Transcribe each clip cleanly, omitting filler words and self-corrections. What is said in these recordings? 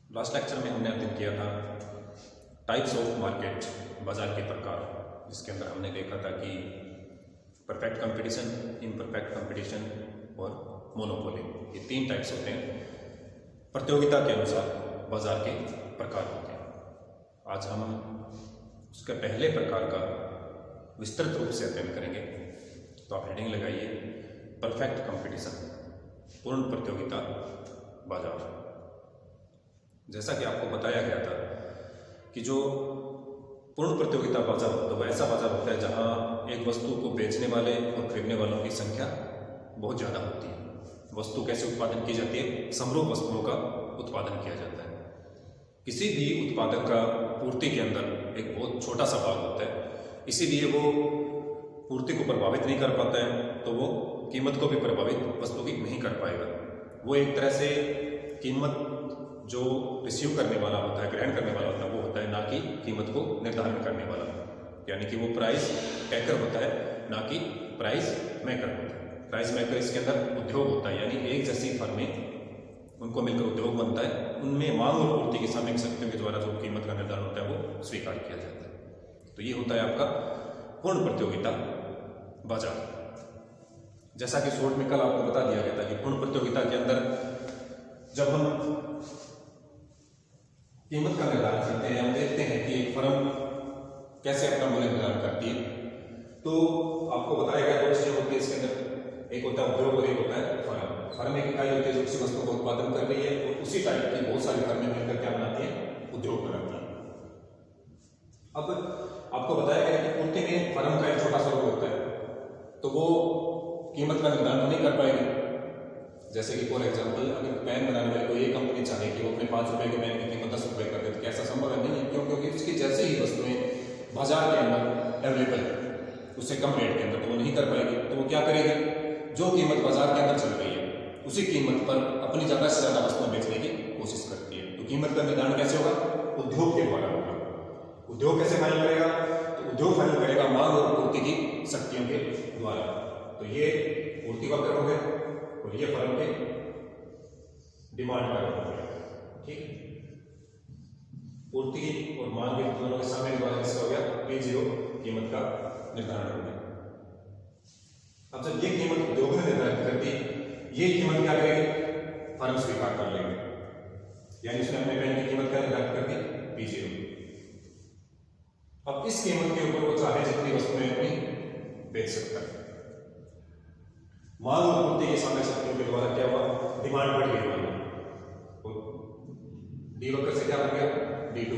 Last lecture में हमने अध्ययन किया था टाइप्स ऑफ मार्केट, बाजार के प्रकार, जिसके अंदर हमने देखा था कि परफेक्ट कंपटीशन, इम्परफेक्ट कंपटीशन और मोनोपोली, ये 3 टाइप्स होते हैं। प्रतियोगिता के अनुसार बाजार के प्रकार होते हैं। आज हम उसके पहले प्रकार का विस्तृत रूप से अध्ययन करेंगे। तो आप हेडिंग लगाइए, परफेक्ट कंपटीशन, पूर्ण प्रतियोगिता बाजार। जैसा कि आपको बताया गया था कि जो पूर्ण प्रतियोगिता बाजार होता है वो ऐसा बाजार होता है जहां एक वस्तु को बेचने वाले और खरीदने वालों की संख्या बहुत ज़्यादा होती है। वस्तु कैसे उत्पादन की जाती है? समरूप वस्तुओं का उत्पादन किया जाता है। किसी भी उत्पादक का पूर्ति के अंदर एक बहुत छोटा सा भाग होता है, इसीलिए वो पूर्ति को प्रभावित नहीं कर पाता है, तो वो कीमत को भी प्रभावित वस्तु की नहीं कर पाएगा। वो एक तरह से कीमत जो रिसीव करने वाला होता है, ग्रहण करने वाला होता है, वो होता है, ना कि कीमत को निर्धारण करने वाला। यानी कि वो प्राइस टैकर होता है, ना कि प्राइस मेकर होता है। प्राइस मेकर इसके अंदर उद्योग होता है, यानी एक जैसी फर्में, उनको मिलकर उद्योग बनता है, उनमें मांग और पूर्ति की सामयिक शक्तियों के द्वारा जो कीमत का निर्धारण होता है वो स्वीकार किया जाता है। तो ये होता है आपका पूर्ण प्रतियोगिता बाजार। जैसा कि शॉर्ट में कल आपको बता दिया गया था कि पूर्ण प्रतियोगिता के अंदर जब हम कीमत का निर्धारण करते हैं, हम देखते हैं कि एक फर्म कैसे अपना मूल्य निर्धारण करती है। तो आपको बताया गया 2 चीजें होती है इसके अंदर, एक होता है उद्योग और एक होता है फर्म। फर्म एक इकाई होती है जो किसी वस्तु का उत्पादन कर रही है, और उसी टाइप की बहुत सारी फर्में मिलकर क्या बनाती है? उद्योग बनाती है। अब आपको बताया गया कि पूर्ति में फर्म का एक छोटा सा रोल होता है, तो वो कीमत का निर्धारण नहीं कर पाएगी। जैसे कि फॉर एग्जाम्पल, अगर पेन बनाने वाली कोई एक कंपनी चाहे कि वो अपने 5 रुपए के पेन की कीमत 10 रुपए कर दे, तो कैसा संभव है? नहीं है। क्यों? क्योंकि उसकी जैसे ही वस्तुएं बाजार के अंदर अवेलेबल है उससे कम रेट के अंदर, तो वो नहीं कर पाएगी। तो वो क्या करेगी? जो कीमत बाजार के अंदर चल रही है उसी कीमत पर अपनी ज़्यादा से ज़्यादा वस्तुएं बेचने की कोशिश करती है। तो कीमत का निर्धारण कैसे होगा? उद्योग के द्वारा होगा। उद्योग कैसे फाइनल करेगा? तो उद्योग फाइनल करेगा मांग और पूर्ति की शक्तियों के द्वारा। तो ये पूर्ति वक्र हो गया और ये फर्म के डिमांड का हो गया। ठीक है, पूर्ति और मांग के दोनों के सामने द्वारा इसका हो गया P0, कीमत का निर्धारण हो गया। अब जब ये कीमत उद्योग ने निर्धारित कर दी, ये कीमत क्या करेगी? फर्म स्वीकार कर लेंगे, यानी उसने अपने पेन की कीमत क्या निर्धारित कर दी? P0। अब इस कीमत के ऊपर वो चाहे जितनी वस्तुएं अपनी बेच सकता है। मांग और पूर्ति की सामयिक शक्तियों के द्वारा क्या हुआ? डिमांड बढ़ गई हमारी, डी वक्र से क्या बन गया? D2।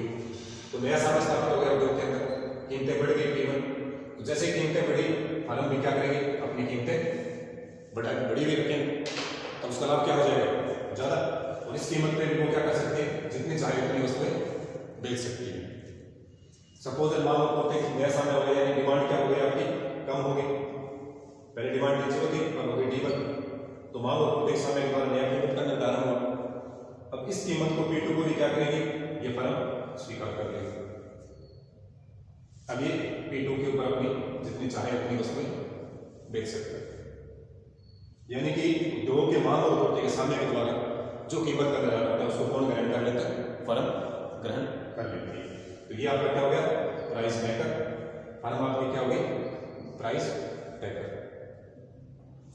तो नया साम्य स्थापित हो गया उद्योग के अंदर, कीमतें बढ़ गई P1। तो जैसे कीमतें बढ़ी, फर्म भी क्या करेगी? अपनी कीमतें बढ़ी हुई रखेंगे, तो उसका लाभ क्या हो जाएगा? ज्यादा। और इस कीमत पे वो क्या कर सकते हैं? जितनी चाहे उतनी वस्तुएं बेच सकती है। सपोज मांग और पूर्ति नया साम्य हो गया, यानी डिमांड क्या हो गई? आपकी कम हो गई। पहले डिमांड D0 थी, अब हो गई D1। तो मांग और पूर्ति सामने एक बार नया कीमत का निर्धारण हुआ। अब इस कीमत को P2 को भी क्या करेगी? ये फर्म स्वीकार कर लेगी। अब ये P2 के ऊपर अपनी जितनी चाहे उतनी वस्तुएं बेच सकता है। यानी कि उद्योग के मांग और पूर्ति के सामने के द्वारा जो कीमत का निर्धारण होता है उसको कौन ग्रहण कर लेता है? फर्म ग्रहण कर लेती है। तो ये आपका क्या हो गया? Price maker. फर्म आपकी क्या हो गई? Price taker.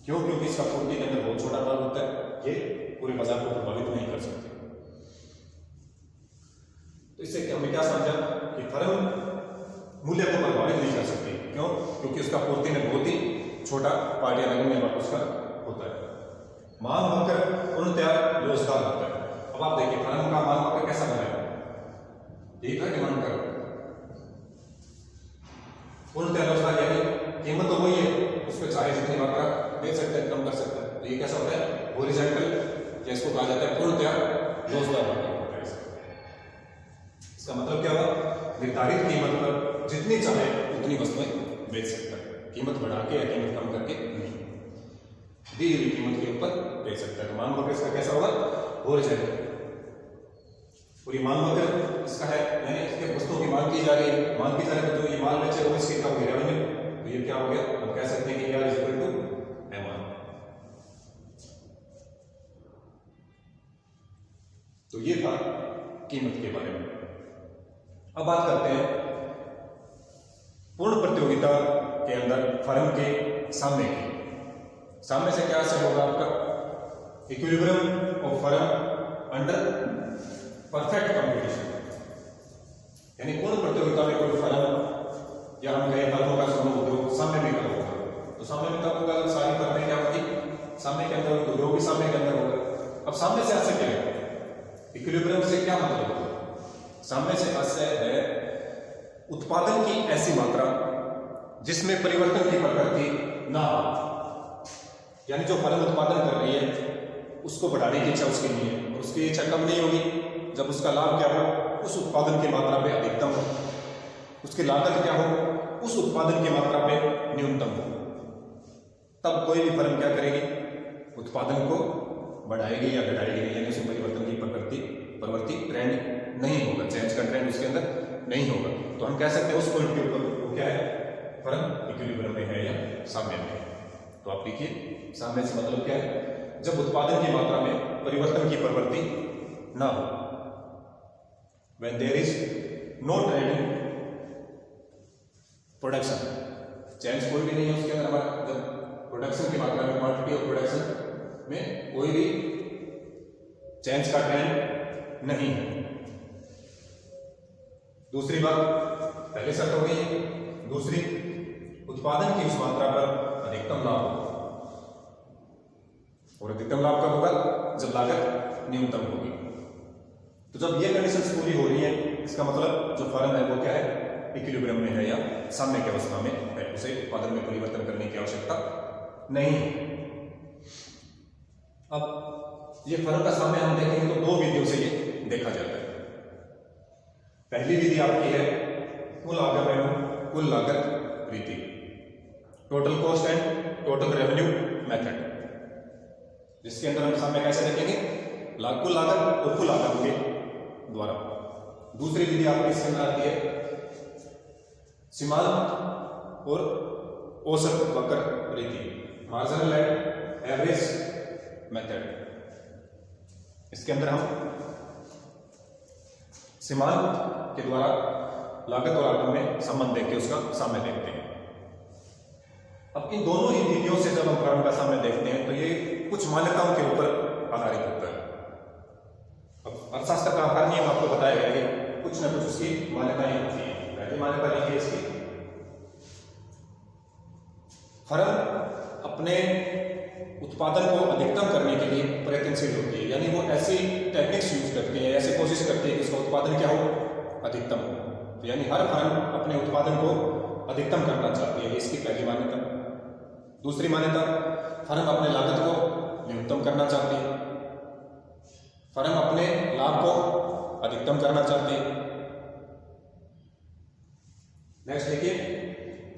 क्यों? क्योंकि इसका पूर्ति के अंदर बहुत छोटा भाग होता है, ये पूरे बाजार को प्रभावित नहीं कर सकते। तो इससे हमने क्या समझा कि फर्म मूल्य को प्रभावित नहीं कर सकती। क्यों? क्योंकि उसका पूर्ति में बहुत ही छोटा पार्ट या नगण्य भाग उसका होता है। मांग वक्र पूर्णतया लोचदार होता है। अब आप देखिए फर्म का मांग वक्र कैसा बनेगा? ठीक है, डिमांड करो पूर्णतया लोचदार, यानी कीमत तो वही है, उस पर चाहे जितनी मात्रा बेच सकते हैं, कम कर सकते हैं। तो ये कैसा होता है? हॉरिजॉन्टल, जिसको कहा जाता है पूर्णतया लोचदार होता है। इसका मतलब क्या हुआ? निर्धारित कीमत पर जितनी चाहे उतनी वस्तुएं बेच सकता है, कीमत बढ़ा के या कीमत कम करके नहीं, दी हुई कीमत के ऊपर बेच सकता है। तो मांग वक्र इसका कैसा होगा? हॉरिजॉन्टल। और ये मांग वक्र इसका है, यानी इसके वस्तुओं की मांग की जा रही है, मांग की जा रही है, तो जो ये माल बेचे वो इसकी क्या हो गई? रेवेन्यू। तो ये क्या हो गया? हम कह सकते हैं कि R is equal to M। तो ये था कीमत के बारे में। अब बात करते हैं पूर्ण प्रतियोगिता के अंदर फर्म के सामने की। सामने से क्या से होगा आपका equilibrium of firm under perfect competition, यानी पूर्ण प्रतियोगिता में कोई फर्म या हम कहें फर्मों का समूह उद्योग सामने में कब होगा, तो सामने में कब होगा, सारी फर्में क्या होगी, सामने के अंदर, उद्योग भी सामने के अंदर होगा। अब सामने से आशय क्या है, इक्विलिब्रियम से क्या मतलब है, सामने से आशय है उत्पादन की ऐसी मात्रा जिसमें परिवर्तन की प्रकृति ना हो, यानी जो फर्म उत्पादन कर रही है उसको बढ़ाने की इच्छा उसकी नहीं है, और उसकी इच्छा कम नहीं होगी जब उसका लाभ क्या हो, उस उत्पादन की मात्रा पे अधिकतम हो, उसकी लागत क्या हो, उस उत्पादन की मात्रा पे न्यूनतम हो, तब कोई भी फर्म क्या करेगी, उत्पादन को बढ़ाएगी या घटाएगी नहीं, यानी उसमें परिवर्तन की प्रवृत्ति ट्रेंड नहीं होगा, चेंज का ट्रेंड उसके अंदर नहीं होगा। तो हम कह सकते हैं उस पॉइंट के ऊपर वो क्या है, फर्म इक्विलिब्रियम में है या साम्य में है। तो आप लिखिए साम्य से मतलब क्या है, जब उत्पादन की मात्रा में परिवर्तन की प्रवृत्ति ना हो, when there is no trend in production, change कोई भी नहीं है उसके अंदर हमारा, जब प्रोडक्शन की मात्रा में, क्वांटिटी ऑफ प्रोडक्शन में कोई भी चेंज का ट्रेंड नहीं है। दूसरी बात, पहले शर्त हो गई, दूसरी उत्पादन की उस मात्रा पर अधिकतम लाभ हो, और अधिकतम लाभ कब होगा, जब लागत न्यूनतम होगी। तो जब ये कंडीशंस पूरी हो रही है, इसका मतलब जो फर्म है वो क्या है, इक्विलिब्रियम में है या साम्य की अवस्था में है, उसे उत्पादन में परिवर्तन करने की आवश्यकता नहीं है। अब ये फर्म का साम्य हम देखेंगे तो दो विधियों से ये देखा जाता है। पहली विधि आपकी है कुल आगम एवं कुल लागत रीति, total cost and total revenue method, जिसके अंदर हम सामने कैसे देखेंगे, कुल लागत और कुल आगम के द्वारा। दूसरी विधि आपकी इसके अंदर आती है सीमांत और औसत वक्र रीति, मार्जिनल एंड एवरेज मेथड। इसके अंदर हम सीमांत के द्वारा लागत और आगम में संबंध देख के उसका साम्य देखते हैं। अब इन दोनों ही विधियों से जब हम फर्म का साम्य देखते हैं तो ये कुछ मान्यताओं के ऊपर आधारित होता है। अब अर्थशास्त्र का हर नियम आपको बताया गया कि कुछ ना कुछ उसकी मान्यताएं होती है। पहली मान्यता लिखिए इसकी, फर्म अपने उत्पादन को अधिकतम करने के लिए प्रयत्नशील होती है, यानी वो ऐसी टेक्निक्स यूज करती है, ऐसी कोशिश करती है कि उसका उत्पादन क्या हो, अधिकतम हो। तो यानी हर फर्म अपने उत्पादन को अधिकतम करना चाहती है, इसकी पहली मान्यता। दूसरी मान्यता, फर्म अपने लागत को न्यूनतम करना चाहती है, फर्म अपने लाभ को अधिकतम करना चाहती है। नेक्स्ट देखिए,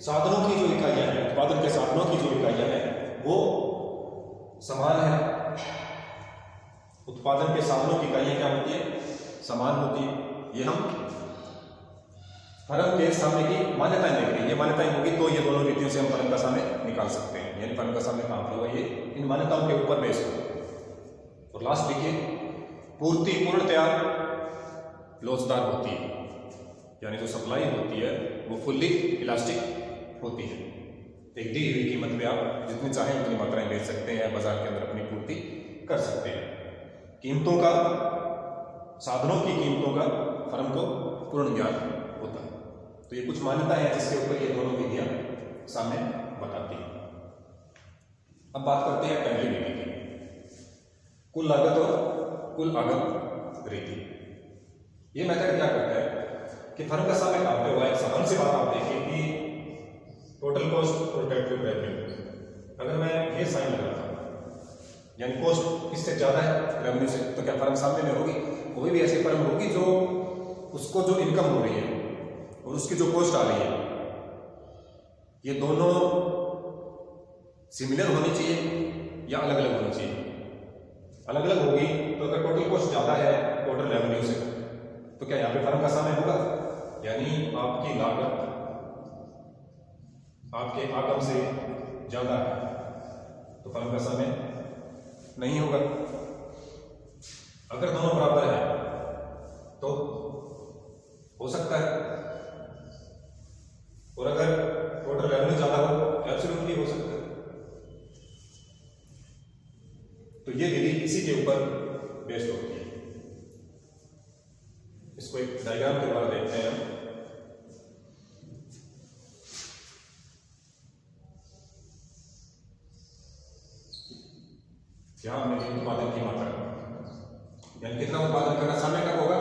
साधनों की जो इकाइयां हैं, उत्पादन के साधनों की जो इकाइयां हैं वो समान है। उत्पादन के साधनों की इकाइयां क्या होती है, समान होती है। ये हम फर्म के सामने की मान्यताएं देख रही है, ये मान्यताएं होगी तो ये दोनों विधियों से हम फर्म का सामने निकाल सकते हैं, यानी फर्म का सामने कहां पर होगा, ये इन मान्यताओं के ऊपर बेस होगा। और लास्ट देखिए, पूर्ति पूर्णतया लोचदार होती है, यानी जो सप्लाई होती है वो फुल्ली इलास्टिक होती है। एक दी हुई कीमत पे आप जितनी चाहें उतनी मात्राएं बेच सकते हैं, बाजार के अंदर अपनी पूर्ति कर सकते हैं। कीमतों का, साधनों की कीमतों का फर्म को पूर्ण ज्ञान होता है। तो ये कुछ मान्यताएं हैं जिसके ऊपर ये दोनों विधियां सामने बताती हैं। अब बात करते हैं पहली विधि की, कुल लागत और कुल आगम रीति। ये मेथड क्या करता है कि फर्म का सामने काम पे हुआ, एक साधारण सी बात आप देखिए कि टोटल कॉस्ट और टोटल रेवेन्यू, अगर मैं ये साइन लगाता हूं, यानी कॉस्ट इससे ज्यादा है रेवेन्यू से, तो क्या फर्म सामने में होगी? कोई भी ऐसी फर्म होगी जो उसको जो इनकम हो रही है और उसकी जो कॉस्ट आ रही है, ये दोनों सिमिलर होनी चाहिए या अलग अलग होनी चाहिए। अलग अलग होगी तो अगर टोटल कॉस्ट ज्यादा है टोटल रेवेन्यू से, तो क्या यहाँ पे फर्म का सामने होगा? यानी आपकी लागत आपके आगम से ज्यादा है तो फर्म का सामने नहीं होगा। अगर दोनों बराबर है तो हो सकता है, और अगर टोटल रेवेन्यू ज्यादा हो एब्सोल्युटली हो सकता है। तो ये विधि इसी के ऊपर बेस्ड होती है। इसको एक डायग्राम के द्वारा देखते हैं हम। यहां हमने उत्पादन की मात्रा यानी कितना उत्पादन करना समय कब होगा,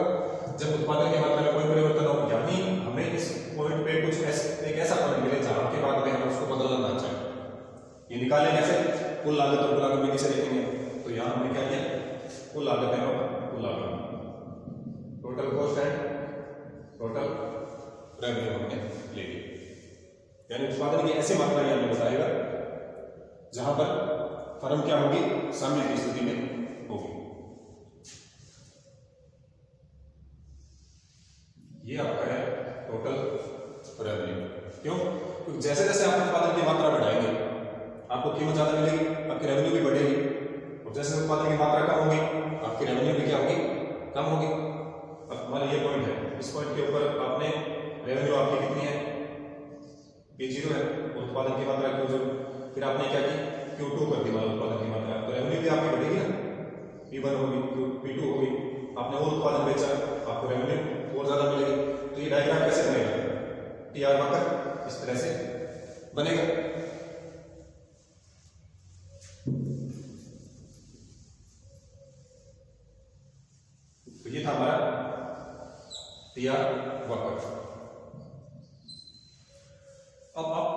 जब उत्पादन की मात्रा में कोई परिवर्तन हो, यानी हमें इस पॉइंट पे कुछ एक ऐसा पॉइंट मिले जहां के बाद में हम उसको बदलना ना चाहें। ये निकालें कैसे, कुल लागत और कुल लागत में कैसे देखेंगे। तो यहां हमने क्या किया, कुल लागत है और कुल लागत, total cost and total revenue हमने ले ली। यानी उत्पादन की ऐसी मात्रा ये हमें बताएगा जहां पर फर्म क्या होगी, साम्य की स्थिति में होगी। ये आपका है टोटल रेवेन्यू। क्यों, क्योंकि जैसे जैसे आप उत्पादन की मात्रा बढ़ाएंगे आपको कीमत ज्यादा मिलेगी, आपकी रेवेन्यू भी बढ़ेगी, और जैसे उत्पादन की मात्रा कम होगी आपकी रेवेन्यू भी क्या होगी, कम होगी। अब हमारा ये पॉइंट है, इस पॉइंट के ऊपर आपने रेवेन्यू आपकी कितनी है, P0 है, और उत्पादन की मात्रा Q0, फिर आपने क्या की, Q2 कर दी, मतलब उत्पादन की मात्रा, तो रेवेन्यू भी आपकी बढ़ेगी ना, P1 होगी, P2 होगी, आपने और उत्पादन बेचा आपको रेवेन्यू और ज्यादा मिलेगी। तो ये डायग्राम कैसे बनेगा, TR वक्र इस तरह से बनेगा। तो ये था हमारा TR वक्र। अब आप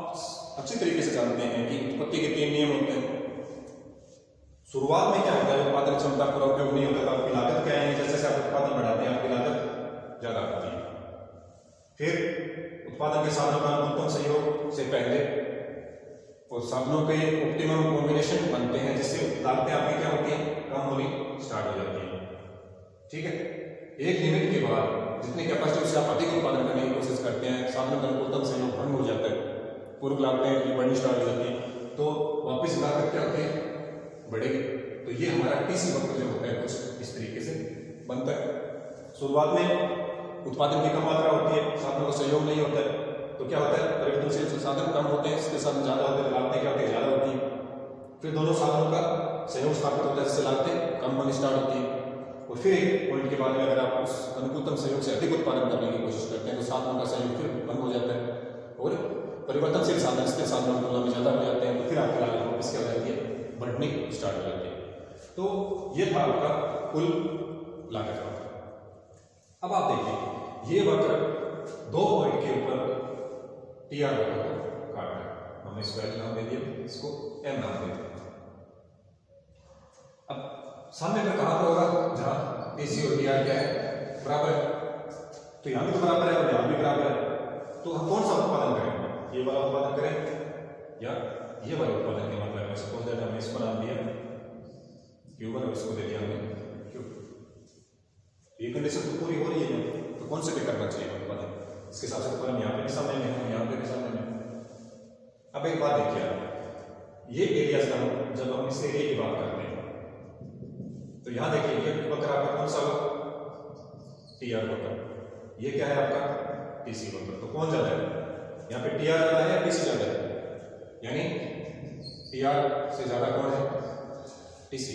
अच्छे तरीके से जानते हैं कि उत्पत्ति के 3 नियम होते हैं। शुरुआत में क्या होता है, उत्पादन क्षमता पूरा उपयोग नहीं होता, आपकी लागत क्या है, जैसे जैसे आप उत्पादन बढ़ाते हैं आपकी लागत ज्यादा होती है। फिर उत्पादन के साधनों का न्यूनतम सहयोग से पहले और साधनों के ऑप्टिमम कॉम्बिनेशन बनते हैं, जिससे लागतें आपकी क्या होती है, कम होनी स्टार्ट हो जाती है। ठीक है, एक लिमिट के बाद जितनी कैपेसिटी से आप अधिक उत्पादन करने की कोशिश करते हैं, साधनों का न्यूनतम सहयोग भंग हो जाता है, पूर्व लागतें बढ़नी स्टार्ट हो जाती है, तो वापिस लागत क्या होती है, बढ़ेगी। तो ये हमारा TC वक्र जो होता है कुछ इस तरीके से बनता है। शुरुआत में उत्पादन की कम मात्रा होती है, साधनों का सहयोग नहीं होता है, तो क्या होता है, परिवर्तनशील साधन कम होते हैं, इसके साधन ज्यादा होते हैं, लागतें क्या होती है, ज्यादा होती है। फिर दोनों साधनों का सहयोग स्थापित होता है, जिससे लागतें कम होनी स्टार्ट होती है। और फिर एक पॉइंट के बाद में अगर आप उस अनुकूलतम सहयोग से अधिक उत्पादन करने की कोशिश करते हैं तो साधनों का सहयोग फिर बंद हो जाता है, और परिवर्तनशील साधन स्थिर साधनों की तुलना में ज्यादा हो जाते हैं, तो फिर आपकी लागत वापस क्या हो जाती है, बढ़नी स्टार्ट हो जाती है। तो ये था आपका कुल लागत वक्र। अब आप देखिए ये वक्र 2 पॉइंट के ऊपर TR वक्र को काट रहा है, हमने इसको L नाम दे दिया, इसको M नाम दे दिया। अब सामने का कहां पर होगा, जहां TC और TR क्या है, बराबर है, तो यहां भी तो बराबर है और यहां भी बराबर है। तो हम कौन सा उत्पादन करें, ये वाला उत्पादन करें या ये वाला उत्पादन की मात्रा में। सपोज दैट हमने इसको नाम दिया Q1 और इसको दे दिया हमने Q2। ये कंडीशन तो पूरी हो रही है, तो कौन से पे करना चाहिए उत्पादन, इसके हिसाब से उत्पादन यहाँ पे भी सामने में है, यहाँ पे भी सामने में। अब एक बात देखिए, ये एरिया जब हम इस एरिया की बात करते हैं तो यहाँ देखिए ये वक्र आपका कौन सा होगा, TR वक्र, ये क्या है आपका TC वक्र। तो कौन ज्यादा है, यहाँ पे TR ज्यादा है या TC ज्यादा है, यानी TR से ज्यादा कौन है, TC।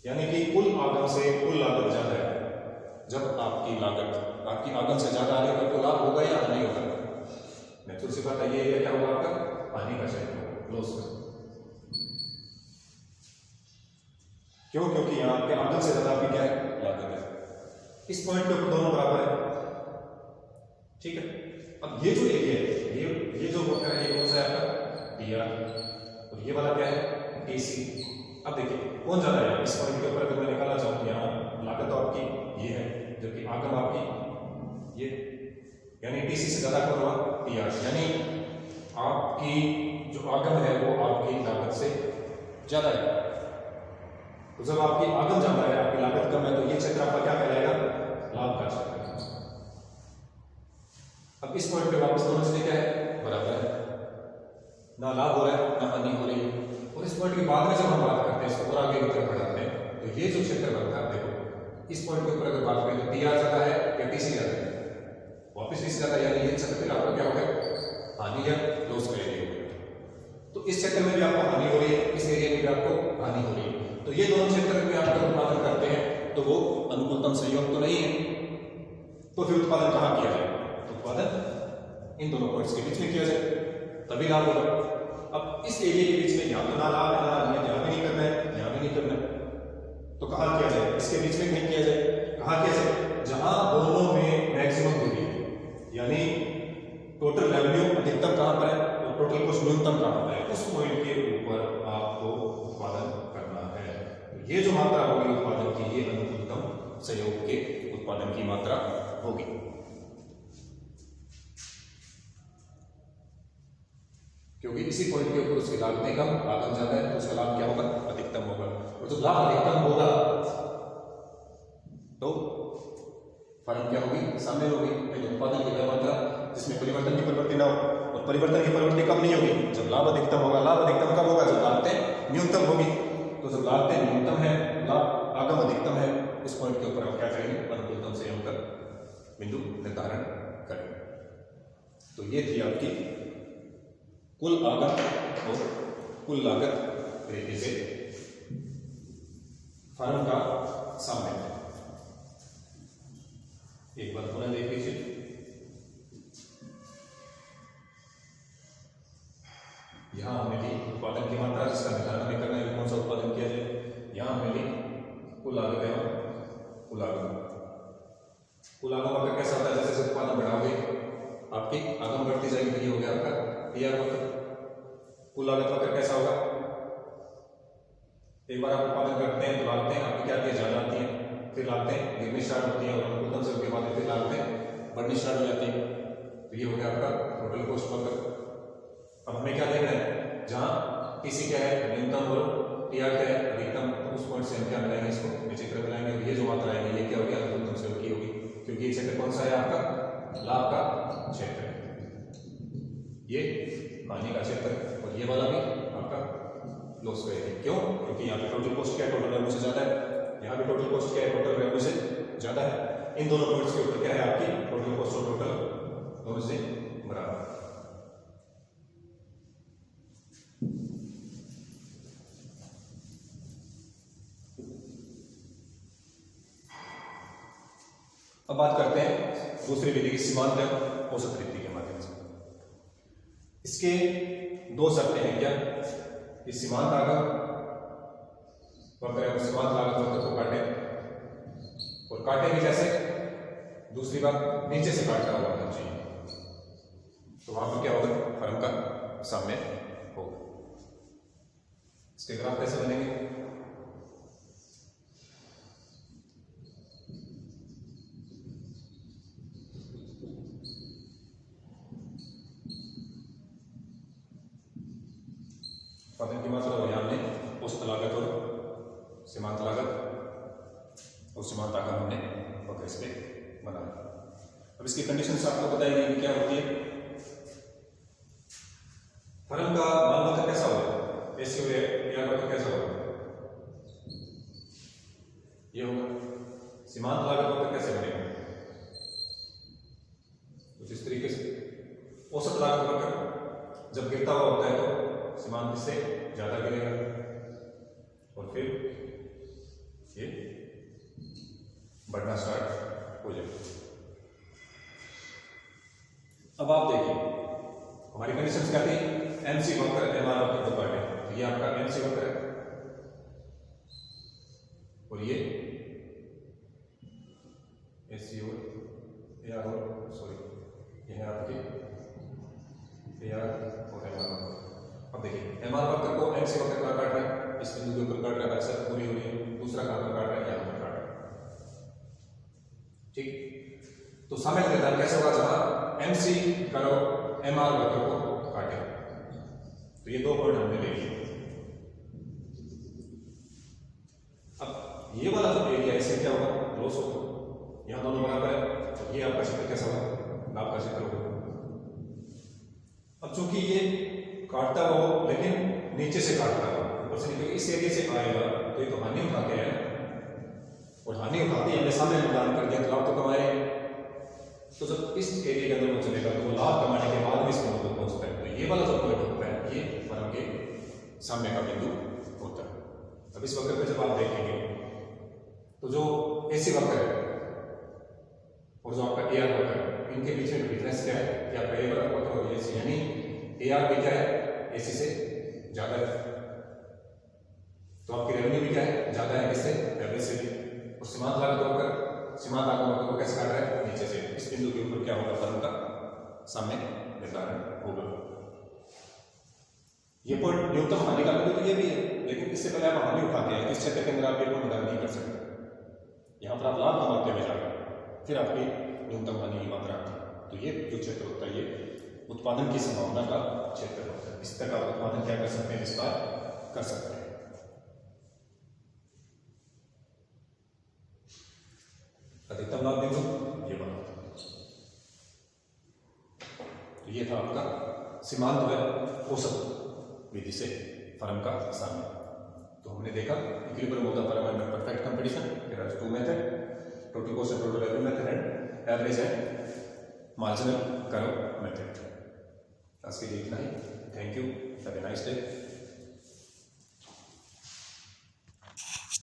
यानी कि कुल आगम से कुल लागत ज्यादा है। जब आपकी लागत आपकी आगम से ज्यादा आ रही है तो लाभ होगा या नहीं होगा, नेचुरल सी बात है, ये क्या होगा आपका पानी का शेयर होगा, लॉस का। क्यों, क्योंकि यहाँ पे आगम से ज्यादा आपकी क्या है, लागत है। इस पॉइंट पे दोनों बराबर है, ठीक है। अब ये जो एरिया है, ये जो वक्र है, ये कौन सा है आपका TR, और ये वाला क्या है TC। अब देखिए कौन ज्यादा है, इस पॉइंट के ऊपर अगर मैं निकालना चाहूँ, यहाँ लागत तो आपकी ये है, जबकि आगम आपकी ये, यानी TC से ज्यादा कौन हुआ, TR। यानी आपकी जो आगम है वो आपकी लागत से ज्यादा है। तो जब आपकी आगम ज्यादा है, आपकी लागत कम है, तो ये क्षेत्र आपका क्या कहलाएगा, लाभ का क्षेत्र। अब इस पॉइंट पे वापस दोनों से क्या है, बराबर है, ना लाभ हो रहा है ना हानि हो रही है। और इस पॉइंट के बाद में जब हम बात करते हैं, इसको और आगे की तरफ बढ़ाते हैं, तो ये जो क्षेत्र बनता है देखो, इस पॉइंट के ऊपर अगर बात करें तो टीआर ज्यादा है या टीसी ज्यादा है, वापस टीसी ज्यादा, यानी ये चक्कर फिर आपका क्या हो गया, हानि या लॉस का एरिया हो गया। तो इस चक्कर में भी आपको हानि हो रही है, इस एरिया में भी आपको हानि हो रही है। तो ये दोनों क्षेत्र में आप उत्पादन करते हैं तो वो अनुकूलतम संयोग तो नहीं है, तो फिर उत्पादन कहाँ किया जाए, तो उत्पादन इन दोनों पॉइंट्स के बीच में किया जाए, तभी लाभ होगा। अब इस एरिया के बीच में यहाँ तो ना लाभ है, ना यहाँ भी नहीं करना है, यहाँ भी नहीं करना है, तो कहाँ किया जाए, इसके बीच में कहीं किया जाए, कहाँ किया जाए, जहां दोनों में मैक्सिमम दूरी है, यानी टोटल रेवेन्यू अधिकतम कहां पर है और टोटल कॉस्ट न्यूनतम कहां पर है, उस पॉइंट के ऊपर आपको उत्पादन करना है। तो ये जो मात्रा होगी उत्पादन की, ये अनुकूलतम संयोग के उत्पादन की मात्रा होगी। क्योंकि इसी पॉइंट के ऊपर उसकी लागतें कम, आगम ज्यादा है, तो उसका लाभ क्या होगा, अधिकतम होगा। और जब लाभ अधिकतम होगा तो फर्म क्या होगी, सामने होगी, उत्पादन की मात्रा जिसमें परिवर्तन की प्रवृत्ति ना हो, और परिवर्तन की प्रवृत्ति कब नहीं होगी, जब लाभ अधिकतम होगा। लाभ अधिकतम कब होगा, जब लागतें न्यूनतम होगी। तो जब लागतें न्यूनतम है, लाभ आगम अधिकतम है, उस पॉइंट के ऊपर हम क्या करेंगे, अनुकूलतम संयोग का बिंदु निर्धारण करेंगे। तो ये थी आपकी कुल आगम और कुल लागत तरीके से फर्म का सामने। एक बार पुनः देख लीजिए, यहां हमें ली उत्पादन की मात्रा जिसका निर्धारण हमें करना है कि कौन सा उत्पादन किया जाए। यहां हमें ली कुल लागत एवं कुल आगम। कुल आगम अगर कैसा होता है, जैसे जैसे उत्पादन बढ़ाओगे आपकी आगम बढ़ती जाएगी, तो ये हो गया आपका टीआर वक्र। कुल लागत वक्र कैसा होगा, एक बार आप उत्पादन करते हैं तो लागतें आपकी क्या आती है, ज्यादा आती हैं, फिर लागतें गिरनी स्टार्ट होती है और अनुकूलतम संयोग के बाद फिर लागतें बढ़नी स्टार्ट हो जाती है। तो ये हो गया आपका टोटल कॉस्ट वक्र। अब हमें क्या देखना है, जहां टीसी क्या है, न्यूनतम, और टीआर क्या है, अधिकतम, तो उस पॉइंट से हम क्या मिलाएंगे, इसको नीचे की तरफ मिलाएंगे, और ये जो मात्रा आएगी ये क्या होगी, अनुकूलतम संयोग की होगी, क्योंकि ये क्षेत्र कौन सा है, आपका लाभ का क्षेत्र है, ये हानि का क्षेत्र है, और ये वाला भी आपका लॉस का है। क्यों, क्योंकि यहाँ पे टोटल कॉस्ट क्या है, टोटल रेवेन्यू से ज्यादा है, यहाँ पे टोटल कॉस्ट क्या है, टोटल रेवेन्यू से ज्यादा है। इन दोनों पॉइंट्स के ऊपर क्या है, आपकी टोटल कॉस्ट और टोटल दोनों से बराबर। अब बात करते हैं दूसरी विधि की, सीमांत एवं औसत वृद्धि के माध्यम से। इसके दो शर्तें हैं क्या, कि सीमांत आगम वक्र सीमांत लागत वक्र को काटे, और काटे भी जैसे, दूसरी बात नीचे से काटता हुआ होना चाहिए, तो वहां पर क्या होगा, फर्म का सामने होगा। इसके ग्राफ कैसे बनेंगे, उत्पादन की मात्रा और यहाँ हमने औसत लागत और सीमांत लागत और सीमांत आगम हमने वक्र इस पे बनाया। अब इसकी कंडीशंस आपको बताई गई क्या होती है, फर्म का माल वक्र कैसा होगा, ऐसे हुए या वक्र कैसा होगा, ये होगा। सीमांत लागत वक्र कैसे बनेगा, कुछ इस तरीके से। औसत लागत वक्र जब गिरता हुआ होता है तो सीमांत से ज्यादा गिरेगा, और फिर ये बढ़ना स्टार्ट हो जाएगा। अब आप देखिए हमारी कंडीशन क्या थी, एमसी वक्र एमआर वक्र को काटे, तो ये आपका एमसी वक्र है, और ये एससी और एआर, और सॉरी ये है आपकी एआर और एमआर वक्र। अब देखिए एमआर वक्र को एमसी वक्र का काट रहा है, इस बिंदु के ऊपर काट रहा है, अक्सर पूरी हो रही है, दूसरा कहां पर काट रहा है, यहां पर काट रहा है, ठीक। तो समय निर्धारण कैसे होगा, जहां एमसी करो एमआर वक्र को काटे, तो ये दो पॉइंट हमने ले लिए। अब ये वाला जो एरिया इससे क्या होगा, लॉस होगा, यहां दोनों बराबर है, तो ये आपका क्षेत्र कैसा होगा, लाभ का क्षेत्र होगा। अब चूंकि ये काटता हो लेकिन नीचे से काटता हो, ऊपर से निकल इस एरिया से आएगा, तो ये तो हानि उठा के है, और हानि उठाते हमने सामने निदान कर दिया तो लाभ तो कमाए। तो जब इस एरिया के अंदर वो चलेगा तो वो लाभ कमाने के बाद भी इस बिंदु को पहुंचता है। तो ये वाला जो पॉइंट होता है ये फर्म के सामने का बिंदु होता है। अब इस वक्र पे जब आप देखेंगे तो जो एसी वक्र है और जो आपका एआर वक्र है इनके बीच में डिफरेंस क्या है कि आपका ए वक्र और एसी यानी एआर भी क्या है एसी से ज्यादा है, तो आपकी रेवेन्यू भी क्या है ज्यादा है इससे एवरेज से भी। और सीमांत लागत वक्र सीमांत लागत वक्र को कैसे काट रहा है नीचे से, इस बिंदु के ऊपर क्या होगा फर्म का सामने निर्धारण होगा। ये पॉइंट न्यूनतम हानि का बिंदु तो ये भी है, लेकिन इससे पहले आप हानि उठाते हैं इस क्षेत्र के अंदर आप ये कोई निदान नहीं कर सकते। यहाँ पर आप लाभ कमाते हुए जाएंगे फिर आपकी न्यूनतम हानि की मात्रा आती है। तो ये जो क्षेत्र होता है ये उत्पादन की संभावना का क्षेत्र होता है। इस तक आप उत्पादन क्या कर सकते हैं विस्तार कर सकते हैं। अधिकतम लाभ बिंदु ये बना, तो ये था आपका सीमांत व औसत विधि से फर्म का सामना। तो हमने देखा equilibrium of the firm under perfect competition, there are two method, total cost and total revenue method and average and marginal curve method. आज के लिए इतना ही। Thank you, have a nice day.